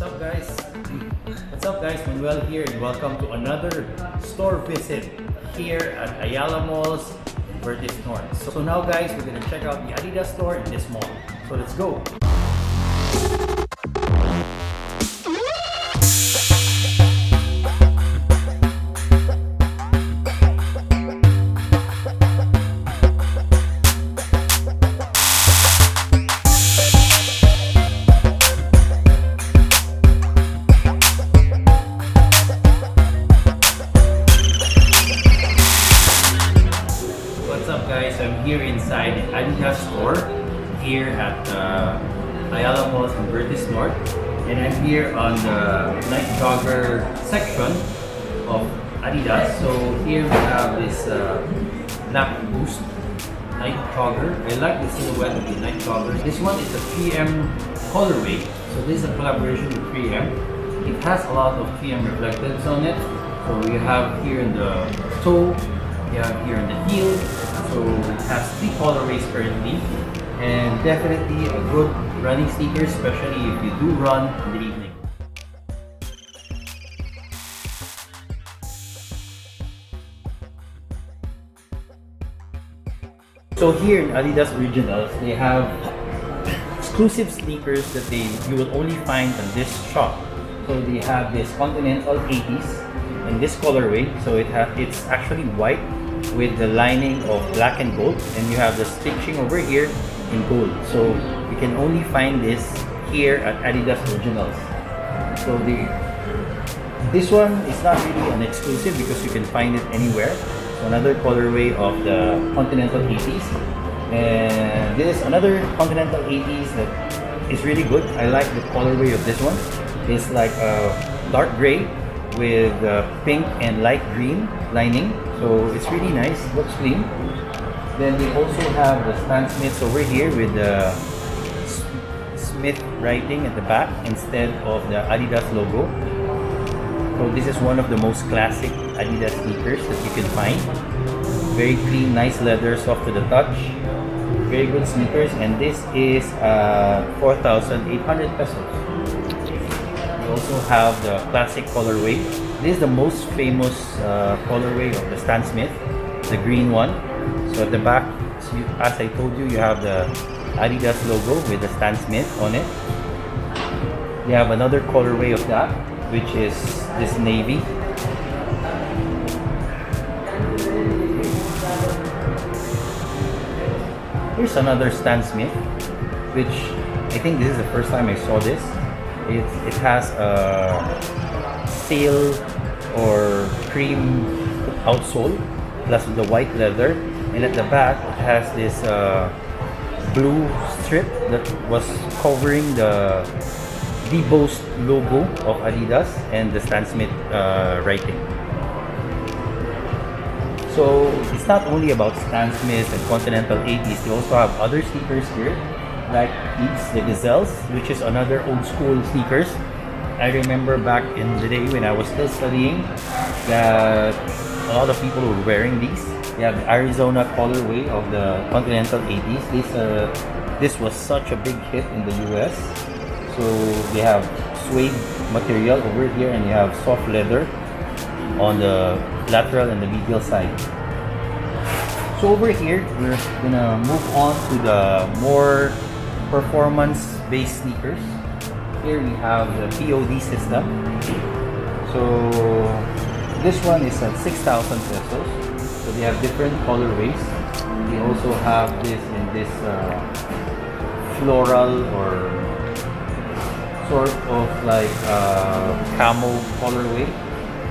up guys? What's up guys? Manuel here and welcome to another store visit here at Ayala Malls Vertis North. So now guys, we're gonna check out the Adidas store in this mall. So let's go! What's up guys, I'm here inside the Adidas store here at Ayala Malls Vertis North, and I'm here on the night jogger section of Adidas. So here we have this black boost night jogger. I like the silhouette of the night jogger. This one is a 3M colorway, so this is a collaboration with 3M. It has a lot of 3M reflectives on it. So you have here in the toe, you have here in the heel. So it has 3 colorways currently, and definitely a good running sneaker, especially if you do run in the evening. So here in Adidas Originals, they have exclusive sneakers that you will only find in this shop. So they have this Continental 80s in this colorway. So it's actually white with the lining of black and gold, and you have the stitching over here in gold. So you can only find this here at Adidas Originals. So this one is not really an exclusive because you can find it anywhere. So another colorway of the Continental 80s, and this is another Continental 80s that is really good. I like the colorway of this one. It's like a dark gray with pink and light green lining, so it's really nice, looks clean. Then we also have the Stan Smiths over here with the Smith writing at the back instead of the Adidas logo. So this is one of the most classic Adidas sneakers that you can find. Very clean, nice leather, soft to the touch. Very good sneakers, and this is 4,800 pesos. We also have the classic colorway. This is the most famous colorway of the Stan Smith, the green one. So at the back, as I told you, you have the Adidas logo with the Stan Smith on it. You have another colorway of that, which is this navy. Here's another Stan Smith, which I think this is the first time I saw this. It has a sail or cream outsole plus the white leather, and at the back it has this blue strip that was covering the Boast logo of Adidas and the Stan Smith writing. So it's not only about Stan Smith and Continental 80s, they also have other sneakers here, like these, the Gazelles, which is another old school sneakers. I remember back in the day when I was still studying that a lot of people were wearing these. They have the Arizona colorway of the Continental 80s. This was such a big hit in the US. So they have suede material over here, and you have soft leather on the lateral and the medial side. So over here, we're gonna move on to the more performance-based sneakers. Here we have the POD system. So this one is at 6,000 pesos. So they have different colorways. They also have this in this floral or sort of like camo colorway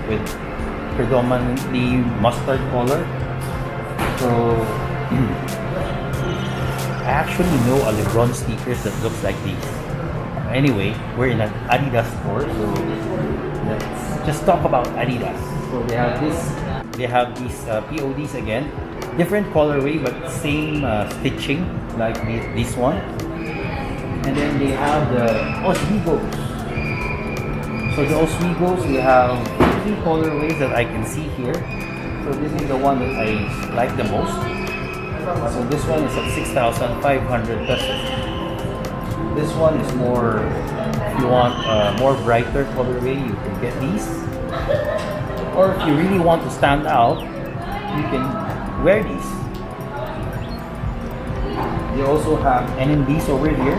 with predominantly mustard color. So I actually know a LeBron sneakers that looks like these. Anyway, we're in an Adidas store, so let's just talk about Adidas. So they have these PODs again, different colorway but same stitching like this one. And then they have the Oswegos. So the Oswegos, they have 3 colorways that I can see here. So this is the one that I like the most. So this one is at 6,500 pesos. This one is more If you want a more brighter colorway, you can get these. Or if you really want to stand out, you can wear these. They also have NMDs over here.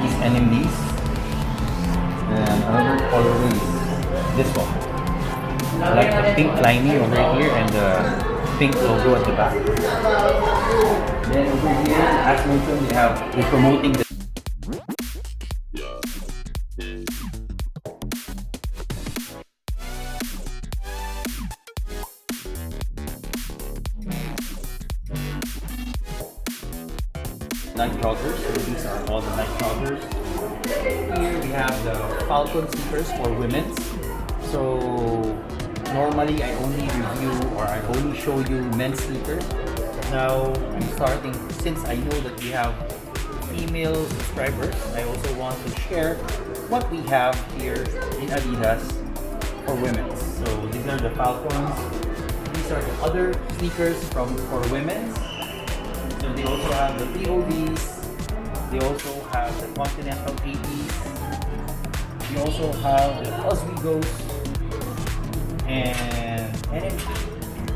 These NMDs. And another colorway is this one. I like the pink lining over here and the pink logo at the back. Then over here, as mentioned, they're promoting the night joggers. So these are all the night joggers. Here we have the Falcon sneakers for women's. So normally I only review or I only show you men's sneakers. Now I'm starting, since I know that we have female subscribers, I also want to share what we have here in Adidas for women's. So these are the Falcons. These are the other sneakers for women's. So they also have the POVs. They also have the Continental 80s. They also have the Oswegos and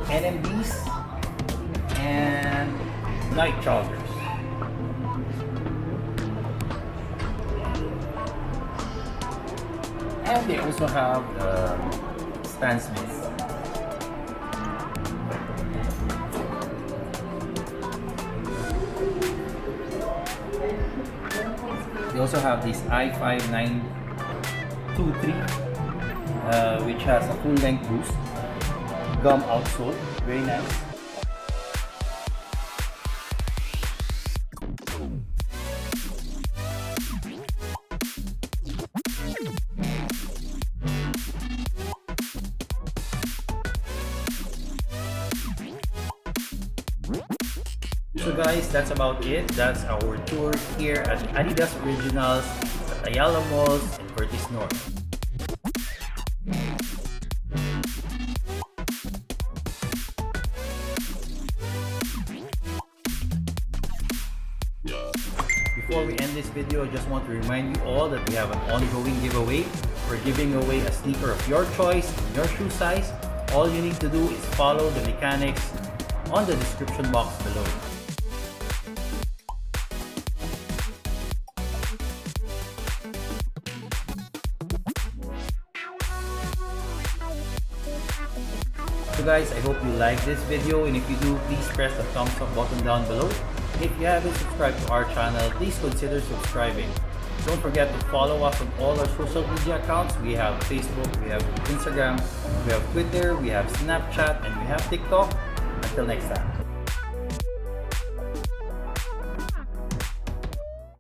NMDs and night joggers. And they also have the Stan Smiths. They also have this i5923, which has a full length boost, gum outsole, very nice. So guys, that's about it. That's our tour here at Adidas Originals at Ayala Malls Vertis North. Before we end this video, I just want to remind you all that we have an ongoing giveaway. We're giving away a sneaker of your choice, your shoe size. All you need to do is follow the mechanics on the description box below. So guys, I hope you like this video, and if you do, please press the thumbs up button down below. If you haven't subscribed to our channel, please consider subscribing. Don't forget to follow us on all our social media accounts. We have Facebook, we have Instagram, we have Twitter, we have Snapchat, and we have TikTok. Until next time.